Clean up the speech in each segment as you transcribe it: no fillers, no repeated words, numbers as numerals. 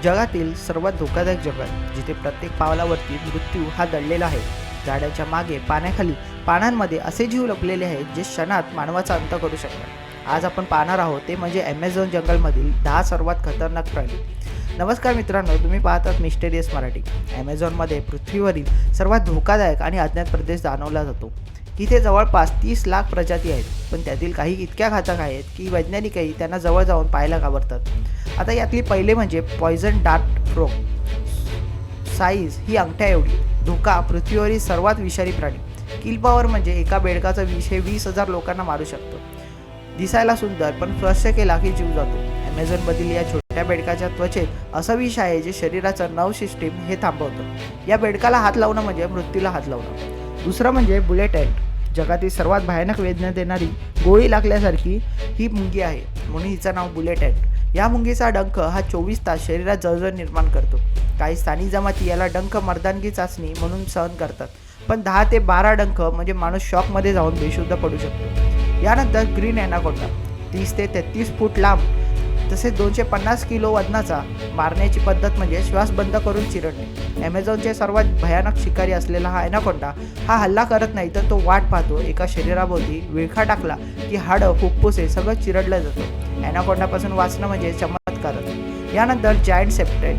जगातील सर्वात धोकादायक जंगल, जिथे प्रत्येक पावलावरती मृत्यू हा दडलेला आहे. झाडाच्या मागे, पाण्याखाली, पानांमध्ये असे जीव लपलेले आहेत जे क्षणात मानवाचा अंत करू शकतात. आज आपण पाहणार आहोत ते म्हणजे ॲमेझॉन जंगलमधील 10 सर्वात खतरनाक प्राणी. नमस्कार मित्रांनो, तुम्ही पाहतात मिस्टेरियस मराठी. ॲमेझॉनमध्ये पृथ्वीवरील सर्वात धोकादायक आणि अज्ञात प्रदेश जाणवला जातो. इथे जवळपास 30 लाख प्रजाती आहेत, पण त्यातील काही इतक्या घातक आहेत की वैज्ञानिकही त्यांना जवळ जाऊन पाहायला घाबरतात. आता यातली पहिले म्हणजे पॉयझन डार्ट फ्रॉग. साईज ही अंगठ्या एवढी. धोका पृथ्वीवरील सर्वात विषारी प्राणी. किल पॉवर म्हणजे एका बेडकाचा विष हे 20,000 लोकांना मारू शकतो. दिसायला सुंदर, पण स्पर्श केला की जीव जातो. ॲमेझॉनमधील या छोट्या बेडकाच्या त्वचेत असं विष आहे जे शरीराचं नर्व सिस्टीम हे थांबवतं. या बेडकाला हात लावणं म्हणजे मृत्यूला हात लावणं. दुसरं म्हणजे बुलेट अँट. जगातील सर्वात भयानक वेदना देणारी, गोळी लागल्यासारखी ही मुंगी आहे, म्हणून हिचं नाव बुलेट अँट. या मुंगीचा डंख हा 24 तास शरीरात जळजळ निर्माण करतो. काही स्थानिक जमाती याला डंख मर्दानगी चाचणी म्हणून सहन करतात, पण 10 ते 12 डंख म्हणजे माणूस शॉकमध्ये जाऊन बेशुद्ध पडू शकतो. यानंतर ग्रीन ॲनाकोंडा. 30 ते 33 फूट लांब तसेच 250 किलो वजनाचा. मारण्याची पद्धत म्हणजे श्वास बंद करून चिरडणे. ॲमेझॉनचे सर्वात भयानक शिकारी असलेला हा ॲनाकोंडा हा हल्ला करत नाही, तर तो वाट पाहतो. एका शरीराभोवती विळखा टाकला की हाडं, फुफ्फुसे सगळं चिरडलं जातं. ॲनाकोंडापासून वाचणं म्हणजे चमत्कारच. यानंतर जायंट सेप्टेड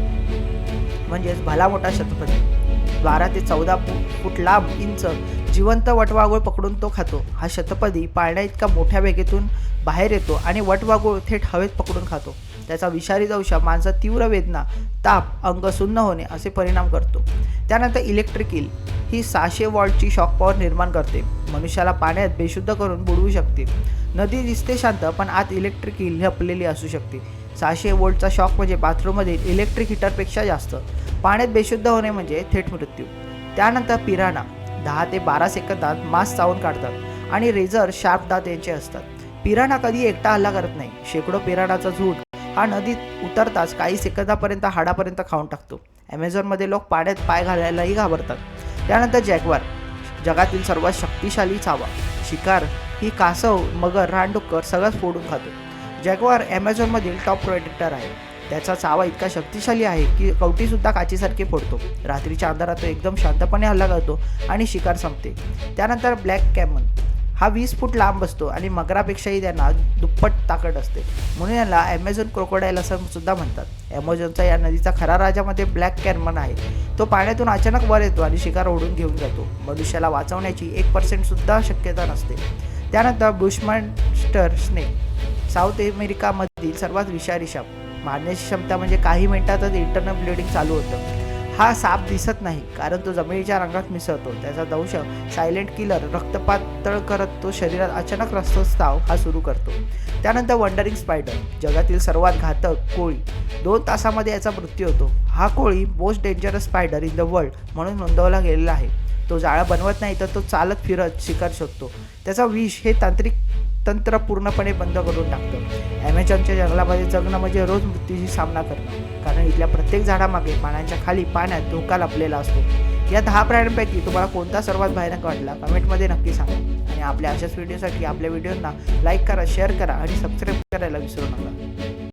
म्हणजेच भला मोठा शतपथी. 12 ते 14 फूट लांब, इंच जिवंत वटवाघूळ पकडून तो खातो. हा शतपदी पाळण्या इतका मोठ्या बेगेतून बाहेर येतो आणि वटवाघूळ थेट हवेत पकडून खातो. त्याचा विषारी दंश माणसात तीव्र वेदना, ताप, अंग सुन्न होणे असे परिणाम करतो. त्यानंतर इलेक्ट्रिक ईल. ही 600 वॉल्टची शॉक पॉवर निर्माण करते. मनुष्याला पाण्यात बेशुद्ध करून बुडवू शकते. नदी दिसते शांत, पण आत इलेक्ट्रिक ईल लपलेली असू शकते. 600 वोल्टचा शॉक म्हणजे बाथरूममधील इलेक्ट्रिक हीटरपेक्षा जास्त. पाण्यात बेशुद्ध होणे म्हणजे थेट मृत्यू. त्यानंतर पिराना. 10 ते 12 सेकंदात मांस चावून काढतात आणि रेझर शार्प दात यांचे असतात. पिराना कधी एकटा हल्ला करत नाही. शेकडो पिरानाचा झुंड हा नदीत उतरताच काही सेकंदापर्यंत हाडापर्यंत खाऊन टाकतो. ॲमेझॉनमध्ये लोक पाण्यात पाय घालायलाही घाबरतात. त्यानंतर जॅग्वार. जगातील सर्वात शक्तिशाली चावा. शिकार ही कासव, मगर, रानडुक्कर सगळंच फोडून खातो. जॅग्वार ॲमेझॉनमधील टॉप प्रेडेटर आहे. त्याचा चावा इतका शक्तिशाली आहे की कवटीसुद्धा काचीसारखे फोडतो. रात्रीच्या अंधारात तो एकदम शांतपणे हल्ला करतो आणि शिकार संपते. त्यानंतर ब्लॅक कॅमन. हा 20 फूट लांब असतो आणि मगरापेक्षाही त्यांना दुप्पट ताकद असते, म्हणून याला ॲमेझॉन क्रोकोडाईल असं सुद्धा म्हणतात. ॲमेझॉनचा या नदीचा खरा राजामध्ये ब्लॅक कॅमन आहे. तो पाण्यातून अचानक वर येतो आणि शिकार ओढून घेऊन जातो. मनुष्याला वाचवण्याची 1% सुद्धा शक्यता नसते. त्यानंतर बुशमॉन्स्टर स्नेक. साऊथ अमेरिकामधील सर्वात विषारी साप. मारण्याची क्षमता म्हणजे काही मिनिटातच इंटरनल ब्लिडिंग चालू होतं. हा साप दिसत नाही कारण तो जमिनीच्या रंगात मिसळतो. त्याचा दंश सायलेंट किलर. रक्तपातळ करत तो शरीरात अचानक रक्तस्राव हा सुरू करतो. त्यानंतर वंडरिंग स्पायडर. जगातील सर्वात घातक कोळी. 2 तासामध्ये याचा मृत्यू होतो. हा कोळी most dangerous spider in the world म्हणून नोंदवला गेलेला आहे. तो जाळं बनवत नाही, तर तो चालत फिरत शिकार शोधतो. त्याचा विष हे तांत्रिक तंत्र पूर्णपणे बंद करून टाकतं. ॲमेझॉनच्या जंगलामध्ये जगणं म्हणजे रोज मृत्यूशी सामना करणं, कारण इथल्या प्रत्येक झाडामागे, पाण्याच्या खाली, पाण्यात धोका लपलेला असतो. या 10 प्राण्यांपैकी तुम्हाला कोणता सर्वात भयानक वाटला कमेंटमध्ये नक्की सांगा. आणि आपल्या अशाच व्हिडिओसाठी आपल्या व्हिडिओंना लाईक करा, शेअर करा आणि सबस्क्राईब करायला विसरू नका.